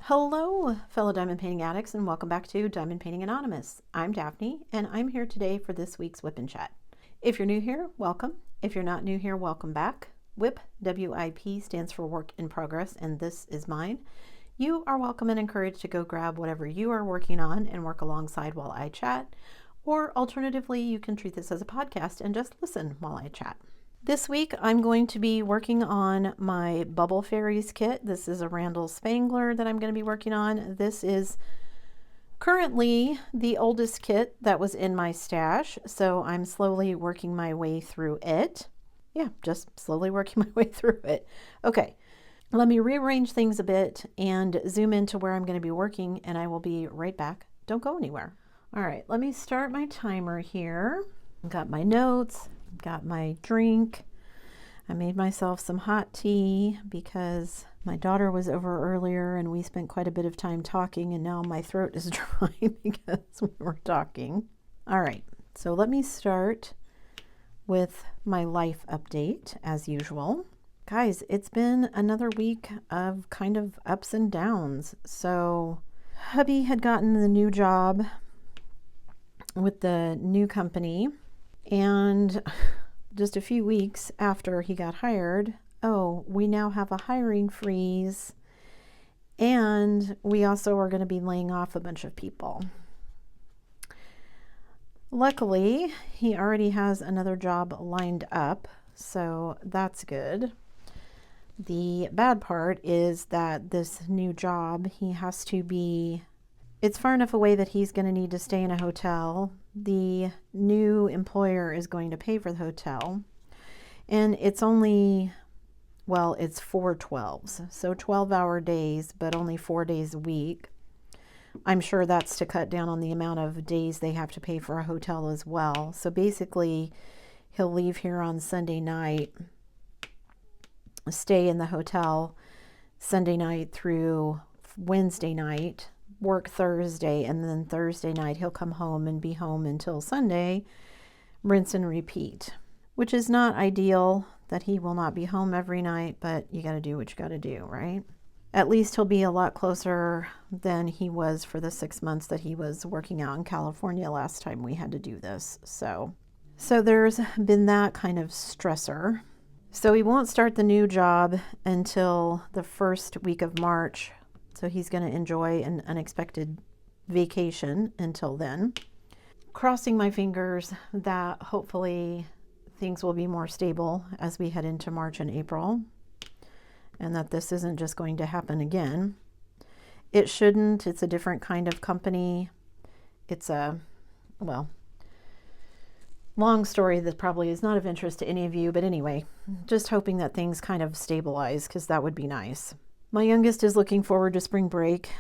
Hello, fellow diamond painting addicts, and welcome back to Diamond Painting Anonymous. I'm Daphne, and I'm here today for this week's WIP and Chat. If you're new here, welcome. If you're not new here, welcome back. WIP, W-I-P, stands for Work in Progress, and this is mine. You are welcome and encouraged to go grab whatever you are working on and work alongside while I chat, or alternatively, you can treat this as a podcast and just listen while I chat. This week, I'm going to be working on my Bubble Fairies kit. This is a Randall Spangler that I'm going to be working on. This is currently the oldest kit that was in my stash, so I'm slowly working my way through it. Yeah, just slowly working my way through it. Okay, let me rearrange things a bit and zoom into where I'm going to be working, and I will be right back. Don't go anywhere. All right, let me start my timer here. I've got my notes. Got my drink. I made myself some hot tea because my daughter was over earlier and we spent quite a bit of time talking, and now my throat is dry because we were talking. All right, so let me start with my life update as usual. Guys, it's been another week of kind of ups and downs. So hubby had gotten the new job with the new company, and just a few weeks after he got hired, we now have a hiring freeze, and we also are going to be laying off a bunch of people. Luckily, he already has another job lined up, so that's good. The bad part is that this new job, it's far enough away that he's going to need to stay in a hotel. The new employer is going to pay for the hotel, and it's only, it's 4 12s, so 12-hour days, but only 4 days a week. I'm sure that's to cut down on the amount of days they have to pay for a hotel as well. So basically, he'll leave here on Sunday night, stay in the hotel Sunday night through Wednesday night, work Thursday, and then Thursday night he'll come home and be home until Sunday, rinse and repeat, which is not ideal that he will not be home every night, but you got to do what you got to do, right? At least he'll be a lot closer than he was for the 6 months that he was working out in California last time we had to do this. So there's been that kind of stressor. So he won't start the new job until the first week of March. So he's going to enjoy an unexpected vacation until then. Crossing my fingers that hopefully things will be more stable as we head into March and April, and that this isn't just going to happen again. It shouldn't. It's a different kind of company. It's long story that probably is not of interest to any of you, but anyway, just hoping that things kind of stabilize, because that would be nice. My youngest is looking forward to spring break.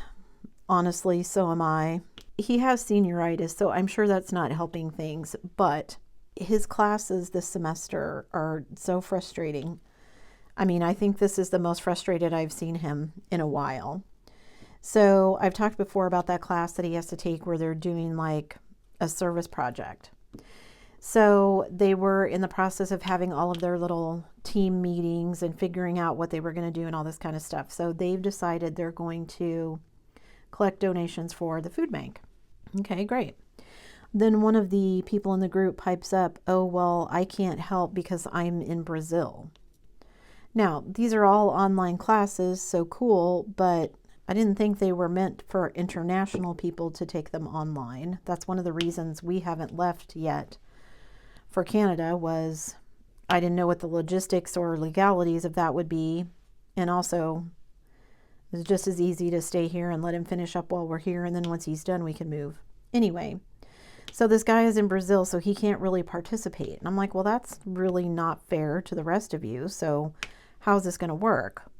Honestly, so am I. He has senioritis, so I'm sure that's not helping things, but his classes this semester are so frustrating. I mean, I think this is the most frustrated I've seen him in a while. So I've talked before about that class that he has to take where they're doing like a service project. So they were in the process of having all of their little team meetings and figuring out what they were going to do and all this kind of stuff. So they've decided they're going to collect donations for the food bank. Okay, great. Then one of the people in the group pipes up, I can't help because I'm in Brazil. Now, these are all online classes, so cool, but I didn't think they were meant for international people to take them online. That's one of the reasons we haven't left yet for Canada, was I didn't know what the logistics or legalities of that would be. And also, it's just as easy to stay here and let him finish up while we're here, and then once he's done, we can move. Anyway, so this guy is in Brazil, so he can't really participate. And I'm like, well, that's really not fair to the rest of you. So how's this going to work?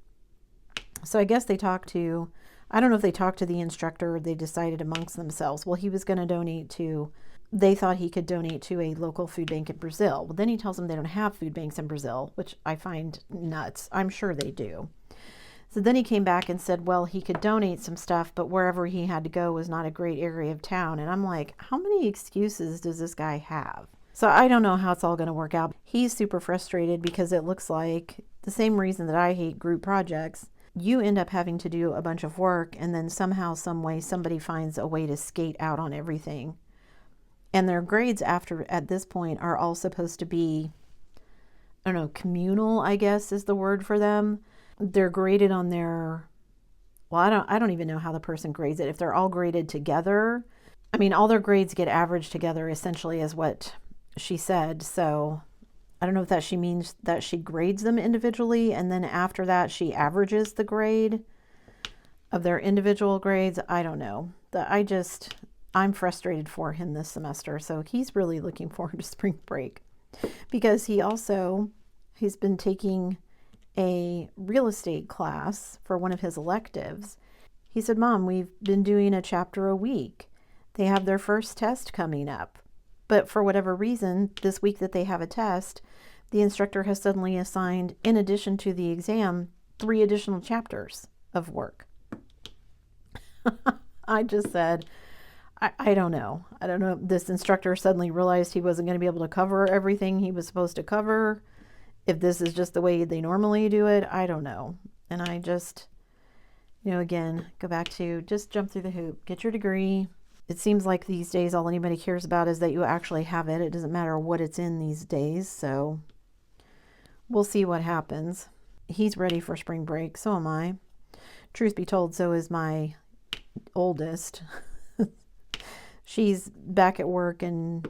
So I guess I don't know if they talked to the instructor or they decided amongst themselves. Well, he was going to they thought he could donate to a local food bank in Brazil. Well, then he tells them they don't have food banks in Brazil, which I find nuts. I'm sure they do. So then he came back and said, well, he could donate some stuff, but wherever he had to go was not a great area of town. And I'm like, how many excuses does this guy have? So I don't know how it's all going to work out. He's super frustrated because it looks like the same reason that I hate group projects. you end up having to do a bunch of work, and then somehow, some way, somebody finds a way to skate out on everything. And their grades at this point are all supposed to be, I don't know, communal, I guess is the word for them. They're graded on their, well, I don't even know how the person grades it. If they're all graded together, I mean, all their grades get averaged together essentially is what she said. So I don't know if that she means that she grades them individually, and then after that she averages the grade of their individual grades. I don't know. I'm frustrated for him this semester. So he's really looking forward to spring break, because he's been taking a real estate class for one of his electives. He said, Mom, we've been doing a chapter a week. They have their first test coming up. But for whatever reason, this week that they have a test, the instructor has suddenly assigned, in addition to the exam, 3 additional chapters of work. I just said, I don't know. I don't know if this instructor suddenly realized he wasn't going to be able to cover everything he was supposed to cover. If this is just the way they normally do it, I don't know. And I just, again, go back to just jump through the hoop, get your degree. It seems like these days all anybody cares about is that you actually have it. It doesn't matter what it's in these days. So we'll see what happens. He's ready for spring break. So am I. Truth be told, so is my oldest. She's back at work and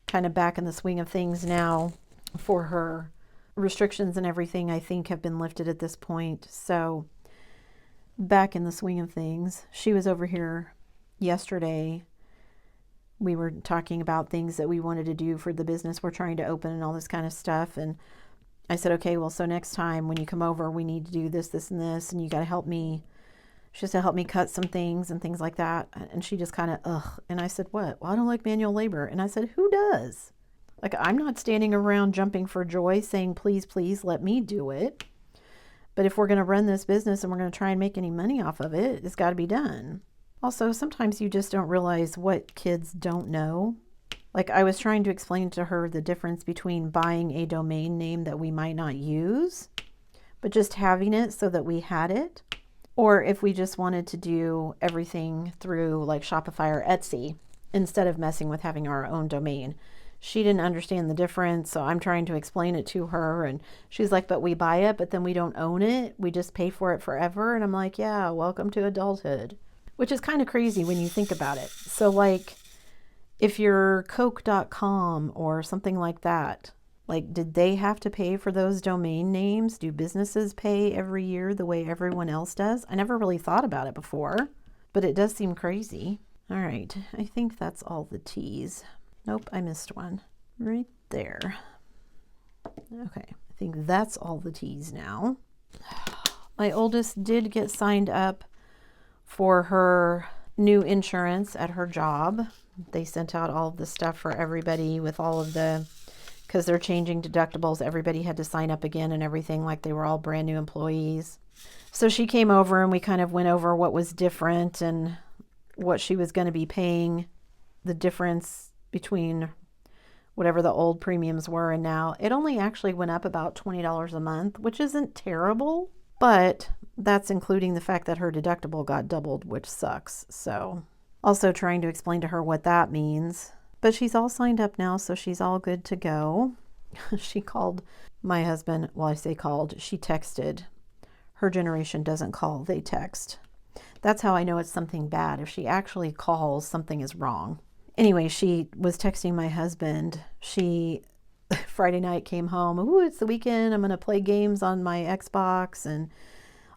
kind of back in the swing of things now. For her restrictions and everything, I think, have been lifted at this point. So back in the swing of things. She was over here yesterday. We were talking about things that we wanted to do for the business we're trying to open and all this kind of stuff. And I said, okay, well, so next time when you come over, we need to do this, this, and this, and you got to help me. She has to help me cut some things and things like that. And she just kind of, ugh. And I said, what? Well, I don't like manual labor. And I said, who does? Like, I'm not standing around jumping for joy saying, please, please let me do it. But if we're going to run this business and we're going to try and make any money off of it, it's got to be done. Also, sometimes you just don't realize what kids don't know. Like, I was trying to explain to her the difference between buying a domain name that we might not use, but just having it so that we had it. Or if we just wanted to do everything through like Shopify or Etsy instead of messing with having our own domain. She didn't understand the difference, so I'm trying to explain it to her, and she's like, but we buy it, but then we don't own it. We just pay for it forever. And I'm like, yeah, welcome to adulthood, which is kind of crazy when you think about it. So like, if you're Coke.com or something like that, like, did they have to pay for those domain names? Do businesses pay every year the way everyone else does? I never really thought about it before, but it does seem crazy. All right, I think that's all the T's. Nope, I missed one right there. Okay, I think that's all the T's now. My oldest did get signed up for her new insurance at her job. They sent out all of the stuff for everybody with all of the, because they're changing deductibles. Everybody had to sign up again and everything, like they were all brand new employees. So she came over and we kind of went over what was different and what she was going to be paying, the difference between whatever the old premiums were and now. It only actually went up about $20 a month, which isn't terrible, but that's including the fact that her deductible got doubled, which sucks. So also trying to explain to her what that means. But she's all signed up now, so she's all good to go. She called my husband. Well, I say called. She texted. Her generation doesn't call, they text. That's how I know it's something bad. If she actually calls, something is wrong. Anyway, she was texting my husband. She, Friday night, came home. Ooh, it's the weekend. I'm going to play games on my Xbox and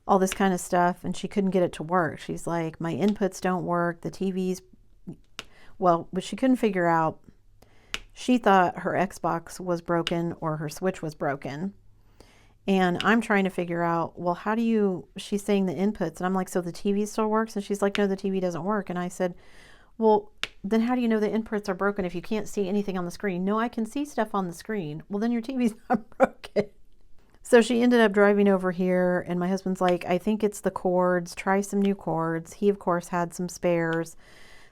all this kind of stuff. And she couldn't get it to work. She's like, my inputs don't work. The TV's, well, but she couldn't figure out. She thought her Xbox was broken or her Switch was broken. And I'm trying to figure out, well, how do you, she's saying the inputs. And I'm like, so the TV still works? And she's like, no, the TV doesn't work. And I said, well, then how do you know the inputs are broken if you can't see anything on the screen? No, I can see stuff on the screen. Well, then your TV's not broken. So she ended up driving over here, and my husband's like, I think it's the cords. Try some new cords. He, of course, had some spares.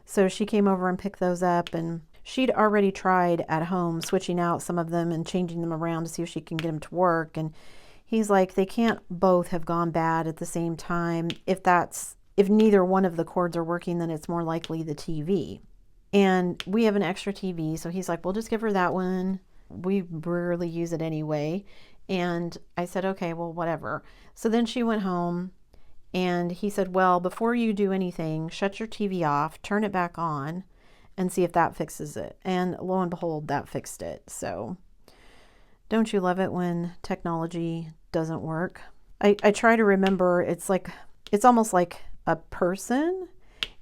So she came over and picked those up, and she'd already tried at home switching out some of them and changing them around to see if she can get them to work. And He's like, they can't both have gone bad at the same time. If neither one of the cords are working, then it's more likely the TV. And we have an extra TV, so he's like, we'll just give her that one. We rarely use it anyway. And I said, okay, well, whatever. So then she went home, and he said, well, before you do anything, shut your TV off, turn it back on, and see if that fixes it. And lo and behold, that fixed it. So don't you love it when technology doesn't work? I try to remember, it's almost like a person.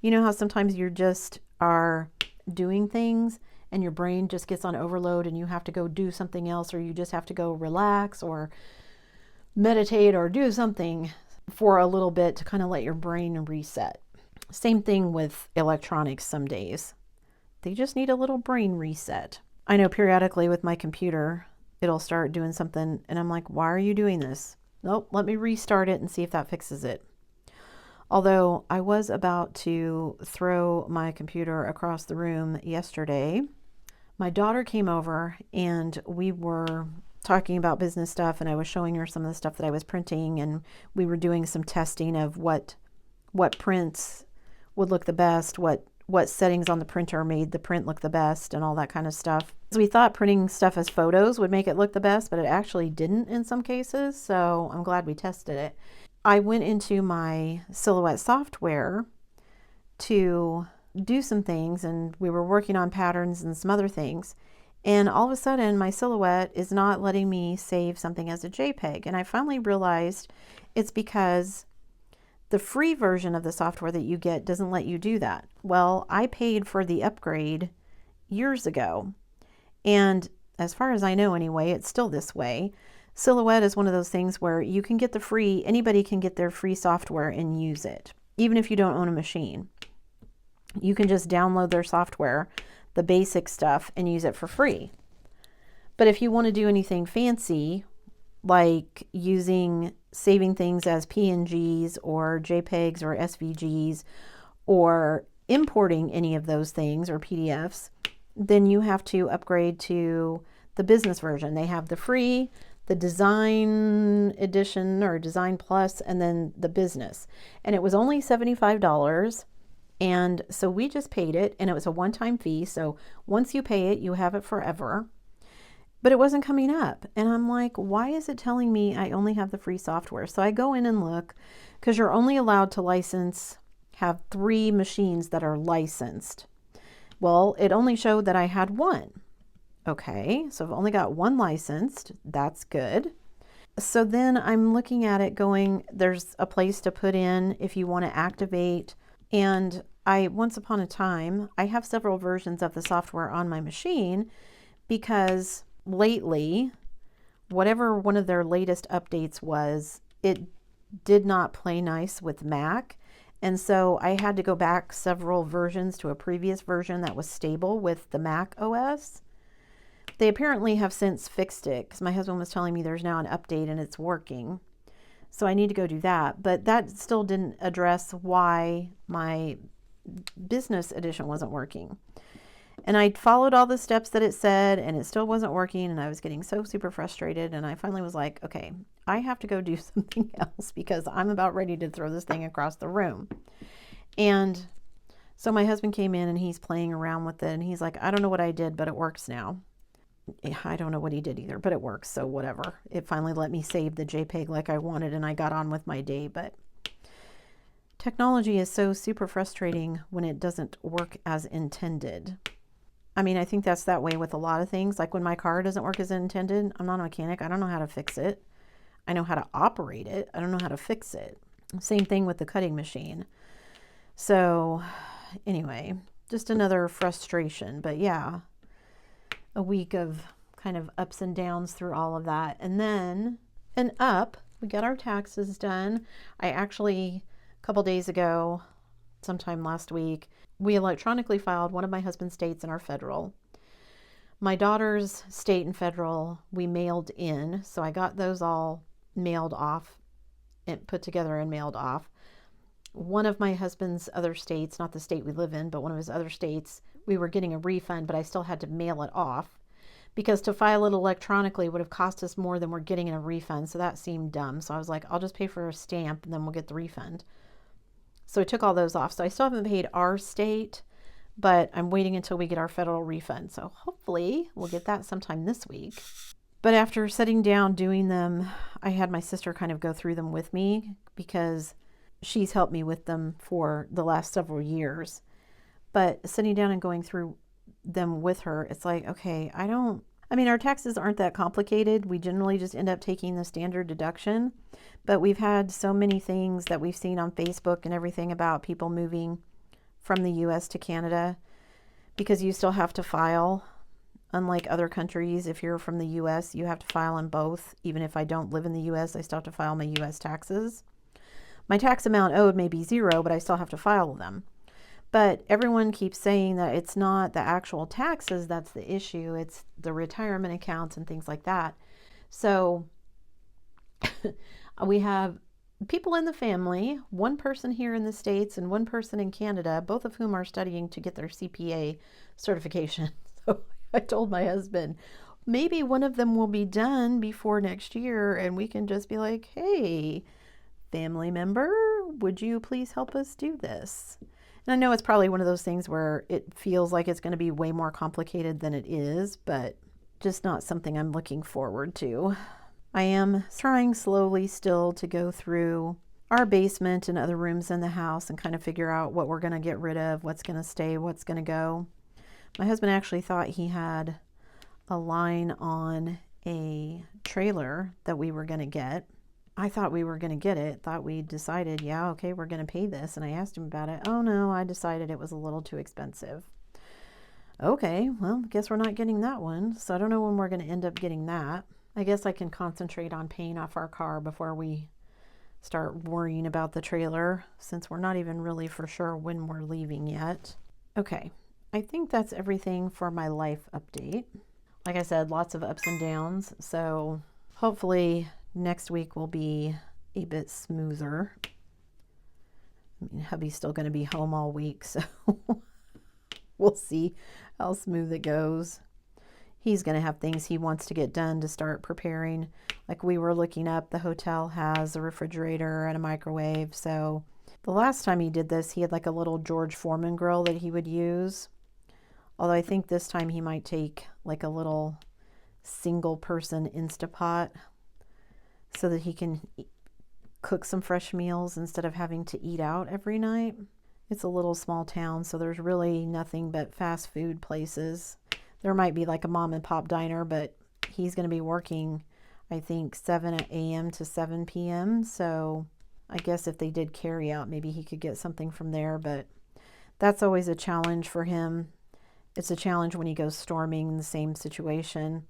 You know how sometimes you just are doing things and your brain just gets on overload and you have to go do something else, or you just have to go relax or meditate or do something for a little bit to kind of let your brain reset. Same thing with electronics some days. They just need a little brain reset. I know periodically with my computer, it'll start doing something and I'm like, why are you doing this? Nope, let me restart it and see if that fixes it. Although I was about to throw my computer across the room yesterday, my daughter came over and we were talking about business stuff, and I was showing her some of the stuff that I was printing, and we were doing some testing of what prints would look the best, what settings on the printer made the print look the best, and all that kind of stuff. So we thought printing stuff as photos would make it look the best, but it actually didn't in some cases, so I'm glad we tested it. I went into my Silhouette software to do some things, and we were working on patterns and some other things, and all of a sudden my Silhouette is not letting me save something as a JPEG. And I finally realized it's because the free version of the software that you get doesn't let you do that. Well, I paid for the upgrade years ago, and as far as I know anyway, it's still this way. Silhouette is one of those things where you can get anybody can get their free software and use it, even if you don't own a machine. You can just download their software, the basic stuff, and use it for free. But if you want to do anything fancy, like saving things as PNGs or JPEGs or SVGs, or importing any of those things or PDFs, then you have to upgrade to the business version. They have the free, the design edition or design plus, and then the business. And it was only $75. And so we just paid it, and it was a one-time fee. So once you pay it, you have it forever. But it wasn't coming up. And I'm like, why is it telling me I only have the free software? So I go in and look, because you're only allowed to have 3 machines that are licensed. Well, it only showed that I had 1. Okay, so I've only got 1 licensed. That's good. So then I'm looking at it going, there's a place to put in if you want to activate. And once upon a time, I have several versions of the software on my machine, because lately, whatever one of their latest updates was, it did not play nice with Mac. And so I had to go back several versions to a previous version that was stable with the Mac OS. They apparently have since fixed it, because my husband was telling me there's now an update and it's working. So I need to go do that. But that still didn't address why my business edition wasn't working. And I followed all the steps that it said, and it still wasn't working, and I was getting so super frustrated. And I finally was like, okay, I have to go do something else, because I'm about ready to throw this thing across the room. And so my husband came in, and he's playing around with it, and he's like, I don't know what I did, but it works now. I don't know what he did either, but it works, so whatever. It finally let me save the JPEG like I wanted, and I got on with my day. But technology is so super frustrating when it doesn't work as intended. I mean, I think that's that way with a lot of things. Like when my car doesn't work as intended, I'm not a mechanic. I don't know how to fix it. I know how to operate it. I don't know how to fix it. Same thing with the cutting machine. So anyway, just another frustration. But yeah, a week of kind of ups and downs through all of that. And then we got our taxes done. I actually, a couple days ago, sometime last week, we electronically filed one of my husband's states and our federal. My daughter's state and federal we mailed in, so I got those all mailed off and put together and mailed off. One of my husband's other states, not the state we live in, but one of his other states, we were getting a refund, but I still had to mail it off because to file it electronically would have cost us more than we're getting in a refund. So that seemed dumb. So I was like, I'll just pay for a stamp and then we'll get the refund. So I took all those off. So I still haven't paid our state, but I'm waiting until we get our federal refund. So hopefully we'll get that sometime this week. But after sitting down doing them, I had my sister kind of go through them with me because she's helped me with them for the last several years. But sitting down and going through them with her, it's like, okay, our taxes aren't that complicated. We generally just end up taking the standard deduction. But we've had so many things that we've seen on Facebook and everything about people moving from the US to Canada, because you still have to file. Unlike other countries, if you're from the US, you have to file in both. Even if I don't live in the US, I still have to file my US taxes. My tax amount owed may be zero, but I still have to file them. But everyone keeps saying that it's not the actual taxes that's the issue. It's the retirement accounts and things like that. So we have people in the family, one person here in the States and one person in Canada, both of whom are studying to get their CPA certification. So I told my husband, maybe one of them will be done before next year and we can just be like, hey, family member, would you please help us do this? And I know it's probably one of those things where it feels like it's going to be way more complicated than it is, but just not something I'm looking forward to. I am trying slowly still to go through our basement and other rooms in the house and kind of figure out what we're going to get rid of, what's going to stay, what's going to go. My husband actually thought he had a line on a trailer that we were going to get. I thought we were going to get it, thought we decided, yeah, okay, we're going to pay this. And I asked him about it. Oh no, I decided it was a little too expensive. Okay, well, guess we're not getting that one. So I don't know when we're going to end up getting that. I guess I can concentrate on paying off our car before we start worrying about the trailer, since we're not even really for sure when we're leaving yet. Okay, I think that's everything for my life update. Like I said, lots of ups and downs. So hopefully next week will be a bit smoother. Hubby's still going to be home all week, so we'll see how smooth it goes. He's going to have things he wants to get done to start preparing. Like we were looking up, the hotel has a refrigerator and a microwave. So the last time he did this, he had like a little George Foreman grill that he would use. Although I think this time he might take like a little single person Instapot so that he can cook some fresh meals instead of having to eat out every night. It's a little small town, so there's really nothing but fast food places. There might be like a mom and pop diner, but he's going to be working, I think, 7 a.m. to 7 p.m. So I guess if they did carry out, maybe he could get something from there. But that's always a challenge for him. It's a challenge when he goes storming in the same situation,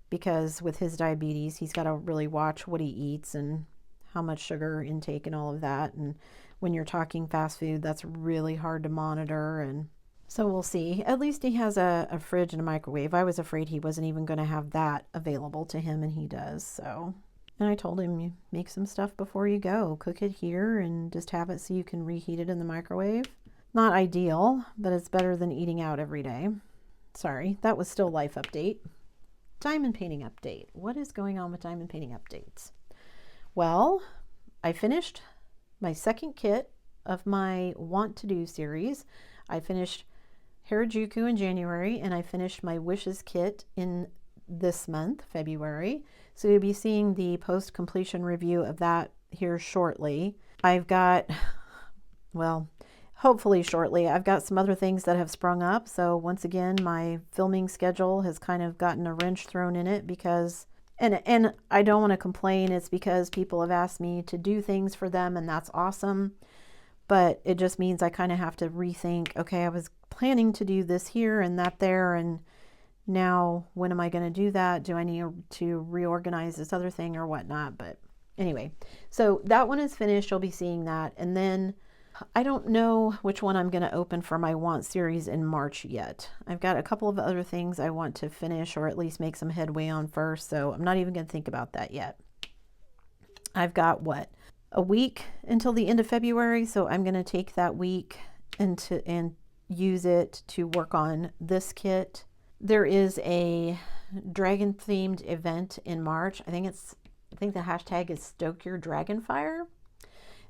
because with his diabetes, he's got to really watch what he eats and how much sugar intake and all of that. And when you're talking fast food, that's really hard to monitor. And so we'll see. At least he has a fridge and a microwave. I was afraid he wasn't even going to have that available to him, and he does. So, and I told him, you make some stuff before you go. Cook it here and just have it so you can reheat it in the microwave. Not ideal, but it's better than eating out every day. Sorry, that was still life update. Diamond painting update. What is going on with diamond painting updates? Well, I finished my second kit of my Want to Do series. I finished Harajuku in January, and I finished my Wishes kit in this month, February. So you'll be seeing the post-completion review of that here shortly. I've got, well, hopefully shortly. I've got some other things that have sprung up. So once again, my filming schedule has kind of gotten a wrench thrown in it because, and I don't want to complain. It's because people have asked me to do things for them, and that's awesome. But it just means I kind of have to rethink, okay, I was planning to do this here and that there, and now when am I going to do that? Do I need to reorganize this other thing or whatnot? But anyway, so that one is finished. You'll be seeing that. And then I don't know which one I'm going to open for my Want series in March yet. I've got a couple of other things I want to finish or at least make some headway on first, so I'm not even going to think about that yet. I've got, what, a week until the end of February, so I'm going to take that week and use it to work on this kit. There is a dragon themed event in March. I think the hashtag is Stoke Your Dragon Fire.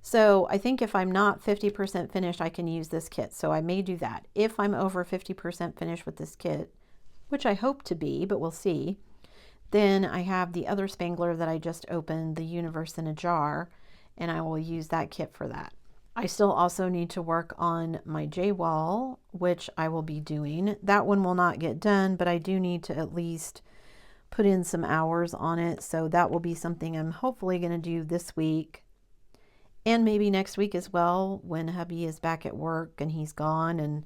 So I think if I'm not 50% finished, I can use this kit. So I may do that. If I'm over 50% finished with this kit, which I hope to be, but we'll see, then I have the other spangler that I just opened, the Universe in a Jar, and I will use that kit for that. I still also need to work on my J-wall, which I will be doing. That one will not get done, but I do need to at least put in some hours on it. So that will be something I'm hopefully going to do this week and maybe next week as well, when hubby is back at work and he's gone, and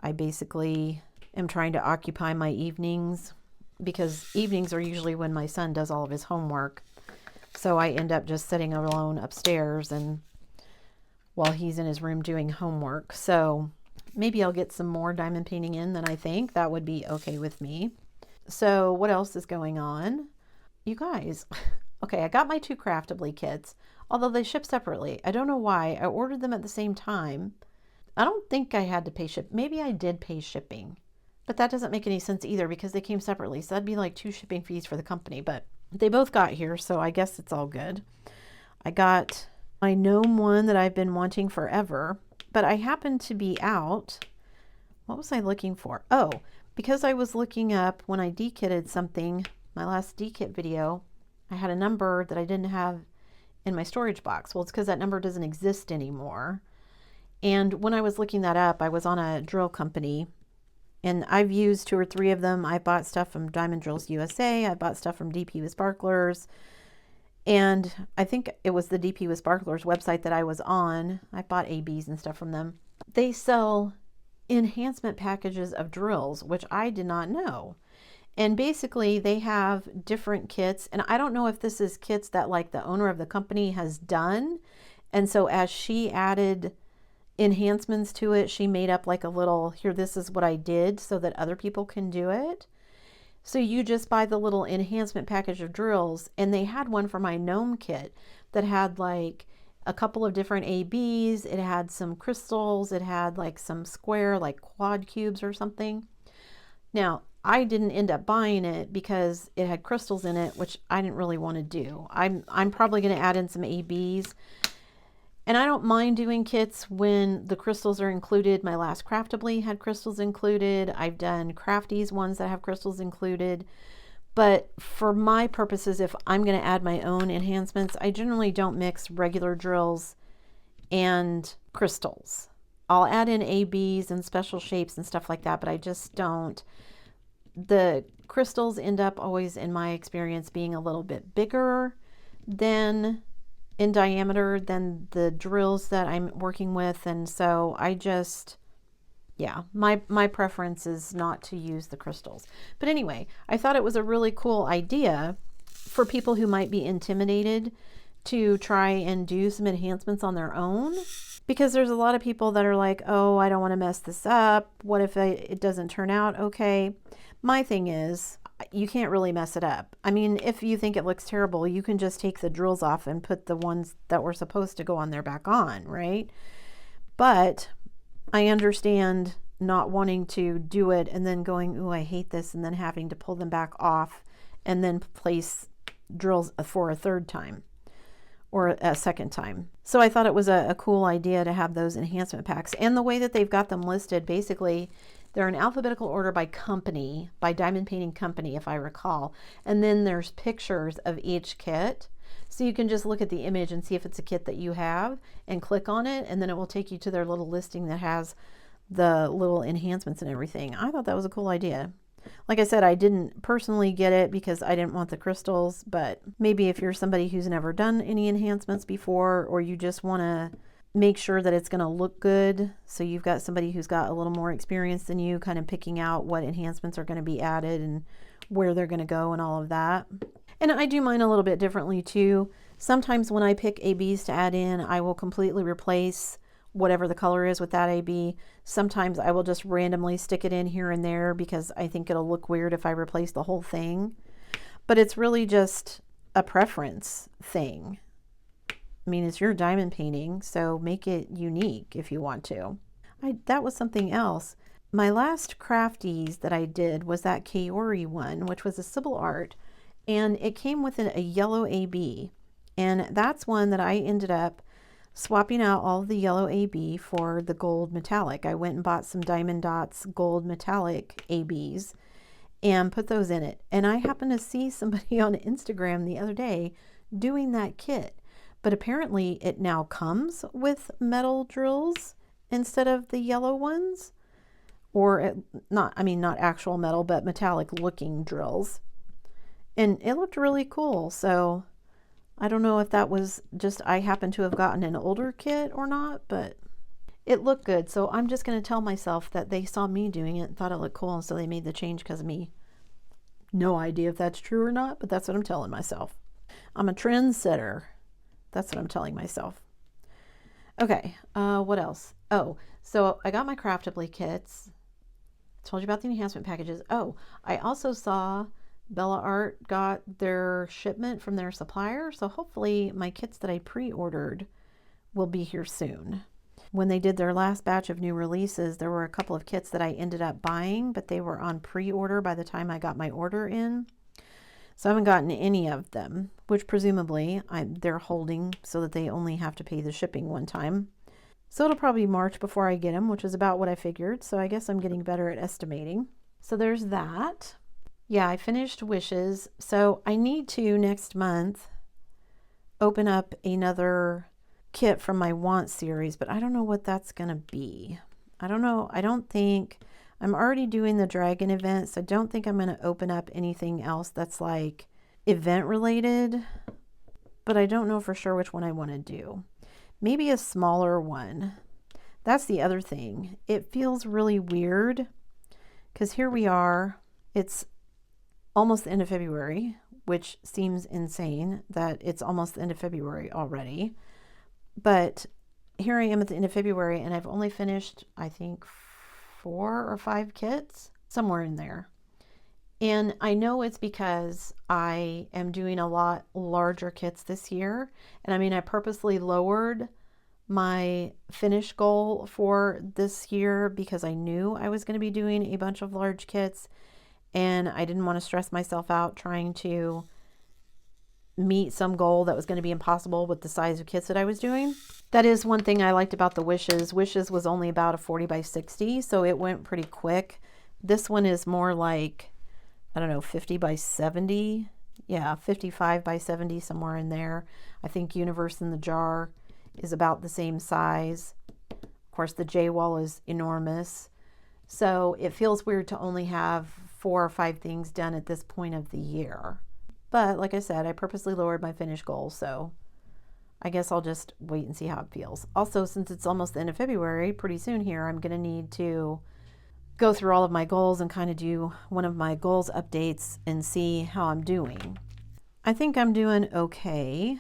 I basically am trying to occupy my evenings, because evenings are usually when my son does all of his homework. So I end up just sitting alone upstairs and while he's in his room doing homework. So maybe I'll get some more diamond painting in than I think. That would be okay with me. So what else is going on? You guys, okay, I got my 2 Craftably kits, although they ship separately. I don't know why. I ordered them at the same time. I don't think I had to pay ship. Maybe I did pay shipping, but that doesn't make any sense either because they came separately. So that'd be like 2 shipping fees for the company, but they both got here, so I guess it's all good. I got my gnome one that I've been wanting forever, but I happened to be out. What was I looking for? Oh, because I was looking up when I dekitted something, my last dekit video, I had a number that I didn't have in my storage box. Well, it's because that number doesn't exist anymore. And when I was looking that up, I was on a drill company, and I've used 2 or 3 of them. I bought stuff from Diamond Drills USA. I bought stuff from DP with Sparklers. And I think it was the DP with Sparklers website that I was on. I bought ABs and stuff from them. They sell enhancement packages of drills, which I did not know. And basically they have different kits. And I don't know if this is kits that like the owner of the company has done. And so as she added enhancements to it, she made up like a little, here, this is what I did, so that other people can do it. So you just buy the little enhancement package of drills, and they had one for my gnome kit that had like a couple of different ABs. It had some crystals. It had like some square, like quad cubes or something. Now, I didn't end up buying it because it had crystals in it, which I didn't really want to do. I'm probably going to add in some ABs. And I don't mind doing kits when the crystals are included. My last Craftably had crystals included. I've done Crafties ones that have crystals included. But for my purposes, if I'm going to add my own enhancements, I generally don't mix regular drills and crystals. I'll add in ABs and special shapes and stuff like that, but I just don't. The crystals end up always, in my experience, being a little bit bigger than in diameter than the drills that I'm working with. And so I just, yeah, my preference is not to use the crystals. But anyway, I thought it was a really cool idea for people who might be intimidated to try and do some enhancements on their own, because there's a lot of people that are like, oh, I don't want to mess this up. What if it doesn't turn out okay? My thing is, you can't really mess it up. I mean, if you think it looks terrible, you can just take the drills off and put the ones that were supposed to go on there back on, right? But I understand not wanting to do it and then going, oh, I hate this, and then having to pull them back off and then place drills for a 3rd time or a 2nd time. So I thought it was a cool idea to have those enhancement packs. And the way that they've got them listed, basically, they're in alphabetical order by company, by Diamond Painting Company, if I recall. And then there's pictures of each kit. So you can just look at the image and see if it's a kit that you have and click on it. And then it will take you to their little listing that has the little enhancements and everything. I thought that was a cool idea. Like I said, I didn't personally get it because I didn't want the crystals. But maybe if you're somebody who's never done any enhancements before, or you just want to make sure that it's going to look good, so you've got somebody who's got a little more experience than you kind of picking out what enhancements are going to be added and where they're going to go and all of that. And I do mine a little bit differently too. Sometimes when I pick ABs to add in, I will completely replace whatever the color is with that AB. Sometimes I will just randomly stick it in here and there because I think it'll look weird if I replace the whole thing. But it's really just a preference thing. I mean, it's your diamond painting, so make it unique if you want to. That was something else. My last crafties that I did was that Kaori one, which was a Sybil art, and it came with a yellow AB. And that's one that I ended up swapping out all of the yellow AB for the gold metallic. I went and bought some Diamond Dots gold metallic ABs and put those in it. And I happened to see somebody on Instagram the other day doing that kit. But apparently it now comes with metal drills instead of the yellow ones. Or not actual metal, but metallic looking drills. And it looked really cool. So I don't know if that was just I happen to have gotten an older kit or not, but it looked good. So I'm just going to tell myself that they saw me doing it and thought it looked cool, and so they made the change because of me. No idea if that's true or not, but that's what I'm telling myself. I'm a trendsetter. That's what I'm telling myself. Okay, what else? Oh, so I got my Craftably kits. Told you about the enhancement packages. Oh, I also saw Bella Art got their shipment from their supplier, so hopefully my kits that I pre-ordered will be here soon. When they did their last batch of new releases, there were a couple of kits that I ended up buying, but they were on pre-order by the time I got my order in. So I haven't gotten any of them, which presumably they're holding so that they only have to pay the shipping one time. So it'll probably be March before I get them, which is about what I figured. So I guess I'm getting better at estimating. So there's that. Yeah, I finished Wishes. So I need to next month open up another kit from my Want series, but I don't know what that's going to be. I don't know. I don't think I'm already doing the dragon event, so I don't think I'm going to open up anything else that's like event related, but I don't know for sure which one I want to do. Maybe a smaller one. That's the other thing. It feels really weird because here we are. It's almost the end of February, which seems insane that it's almost the end of February already. But here I am at the end of February and I've only finished, I think, 4 or 5 kits, somewhere in there. And I know it's because I am doing a lot larger kits this year. And I mean, I purposely lowered my finish goal for this year because I knew I was going to be doing a bunch of large kits and I didn't want to stress myself out trying to meet some goal that was going to be impossible with the size of kits that I was doing. That is one thing I liked about the Wishes. Wishes was only about a 40 by 60, so it went pretty quick. This one is more like, I don't know, 50 by 70. Yeah, 55 by 70, somewhere in there. I think Universe in the Jar is about the same size. Of course, the J-Wall is enormous. So it feels weird to only have 4 or 5 things done at this point of the year. But like I said, I purposely lowered my finish goal, so I guess I'll just wait and see how it feels. Also, since it's almost the end of February, pretty soon here, I'm going to need to go through all of my goals and kind of do one of my goals updates and see how I'm doing. I think I'm doing okay.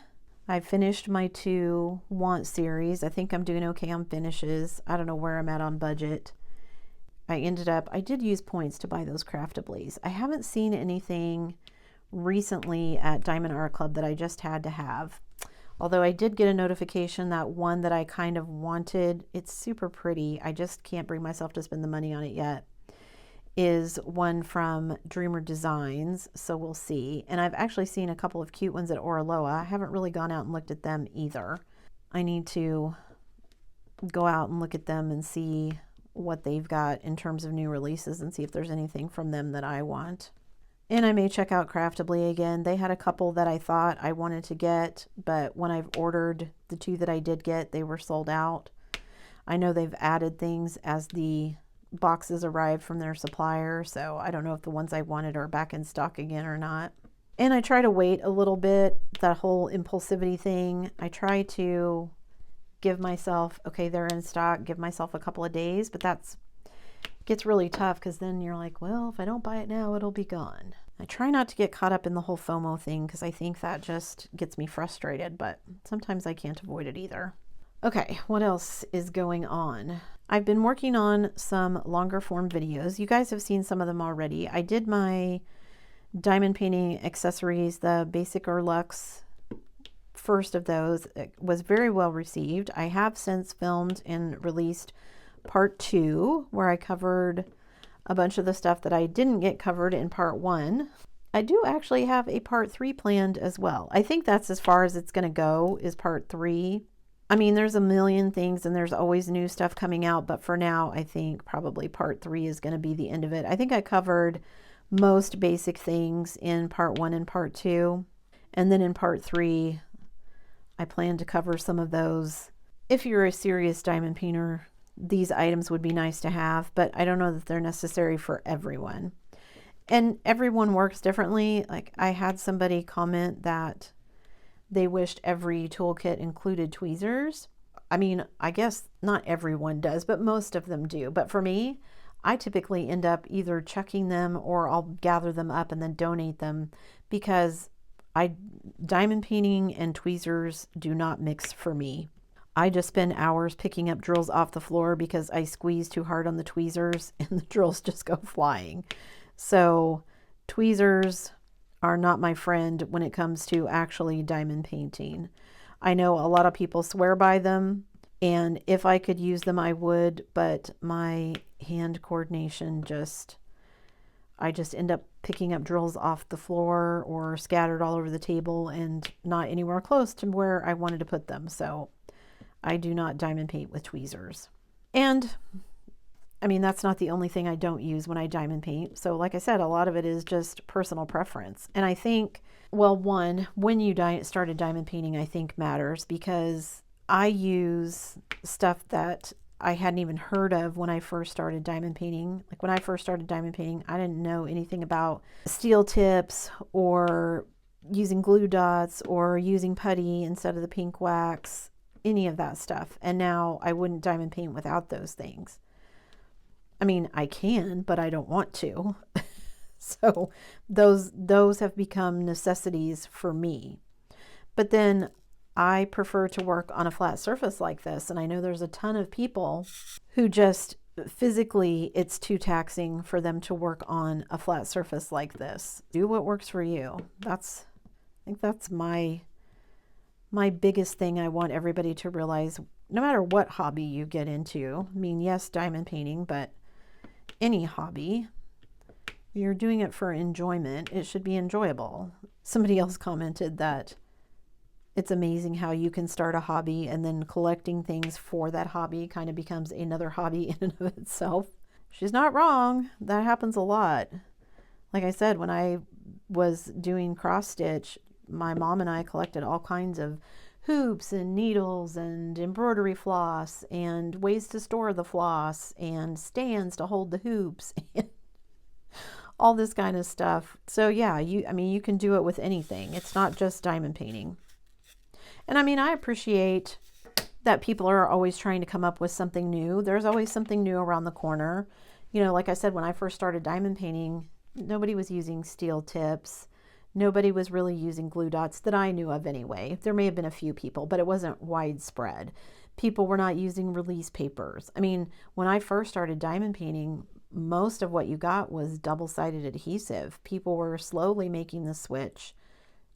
I finished my 2 Want series. I think I'm doing okay on finishes. I don't know where I'm at on budget. I did use points to buy those Craftablys. I haven't seen anything recently at Diamond Art Club that I just had to have. Although I did get a notification that one that I kind of wanted, it's super pretty, I just can't bring myself to spend the money on it yet, is one from Dreamer Designs, so we'll see. And I've actually seen a couple of cute ones at Oraloa. I haven't really gone out and looked at them either. I need to go out and look at them and see what they've got in terms of new releases and see if there's anything from them that I want. And I may check out Craftably again. They had a couple that I thought I wanted to get, but when I've ordered the 2 that I did get, they were sold out. I know they've added things as the boxes arrive from their supplier, so I don't know if the ones I wanted are back in stock again or not. And I try to wait a little bit, that whole impulsivity thing. I try to give myself, okay, they're in stock, give myself a couple of days, but that's gets really tough because then you're like, well, if I don't buy it now, it'll be gone. I try not to get caught up in the whole FOMO thing because I think that just gets me frustrated, but sometimes I can't avoid it either. Okay, what else is going on? I've been working on some longer form videos. You guys have seen some of them already. I did my diamond painting accessories, the Basic or Luxe first of those. It was very well received. I have since filmed and released part 2, where I covered a bunch of the stuff that I didn't get covered in part 1. I do actually have a part 3 planned as well. I think that's as far as it's going to go, is part 3. I mean, there's a million things and there's always new stuff coming out, but for now, I think probably part 3 is going to be the end of it. I think I covered most basic things in part 1 and part 2. And then in part 3, I plan to cover some of those. If you're a serious diamond painter, these items would be nice to have, but I don't know that they're necessary for everyone. And everyone works differently. Like, I had somebody comment that they wished every toolkit included tweezers. I mean, I guess not everyone does, but most of them do. But for me, I typically end up either chucking them or I'll gather them up and then donate them, because diamond painting and tweezers do not mix for me. I just spend hours picking up drills off the floor because I squeeze too hard on the tweezers and the drills just go flying. So tweezers are not my friend when it comes to actually diamond painting. I know a lot of people swear by them, and if I could use them, I would, but my hand coordination I just end up picking up drills off the floor or scattered all over the table and not anywhere close to where I wanted to put them. So I do not diamond paint with tweezers. And I mean, that's not the only thing I don't use when I diamond paint. So like I said, a lot of it is just personal preference. And I think, well, one, when you started diamond painting, I think matters, because I use stuff that I hadn't even heard of when I first started diamond painting. Like, when I first started diamond painting, I didn't know anything about steel tips or using glue dots or using putty instead of the pink wax, any of that stuff. And now I wouldn't diamond paint without those things. I mean, I can, but I don't want to. So those have become necessities for me. But then I prefer to work on a flat surface like this. And I know there's a ton of people who just physically, it's too taxing for them to work on a flat surface like this. Do what works for you. I think that's my biggest thing I want everybody to realize, no matter what hobby you get into. I mean, yes, diamond painting, but any hobby, you're doing it for enjoyment. It should be enjoyable. Somebody else commented that it's amazing how you can start a hobby and then collecting things for that hobby kind of becomes another hobby in and of itself. She's not wrong. That happens a lot. Like I said, when I was doing cross stitch, my mom and I collected all kinds of hoops and needles and embroidery floss and ways to store the floss and stands to hold the hoops and all this kind of stuff. So yeah, I mean, you can do it with anything. It's not just diamond painting. And I mean, I appreciate that people are always trying to come up with something new. There's always something new around the corner. You know, like I said, when I first started diamond painting, nobody was using steel tips. Nobody was really using glue dots that I knew of anyway. There may have been a few people, but it wasn't widespread. People were not using release papers. I mean, when I first started diamond painting, most of what you got was double-sided adhesive. People were slowly making the switch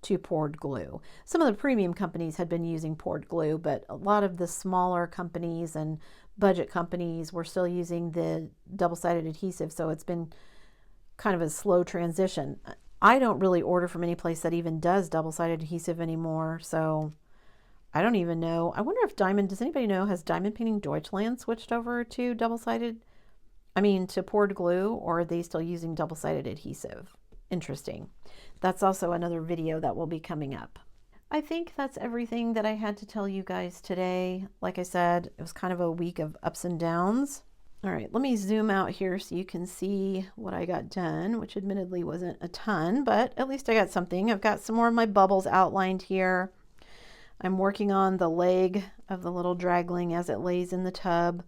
to poured glue. Some of the premium companies had been using poured glue, but a lot of the smaller companies and budget companies were still using the double-sided adhesive, so it's been kind of a slow transition. I don't really order from any place that even does double-sided adhesive anymore, so I don't even know. I wonder if does anybody know, has Diamond Painting Deutschland switched over to to poured glue, or are they still using double-sided adhesive? Interesting. That's also another video that will be coming up. I think that's everything that I had to tell you guys today. Like I said, it was kind of a week of ups and downs. All right, let me zoom out here so you can see what I got done, which admittedly wasn't a ton, but at least I got something. I've got some more of my bubbles outlined here. I'm working on the leg of the little dragling as it lays in the tub.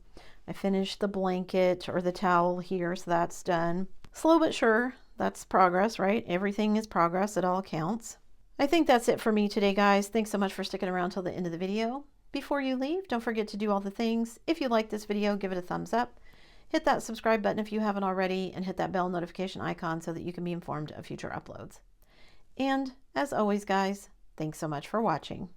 I finished the blanket or the towel here, so that's done. Slow but sure, that's progress, right? Everything is progress, it all counts. I think that's it for me today, guys. Thanks so much for sticking around till the end of the video. Before you leave, don't forget to do all the things. If you like this video, give it a thumbs up. Hit that subscribe button if you haven't already, and hit that bell notification icon so that you can be informed of future uploads. And as always, guys, thanks so much for watching.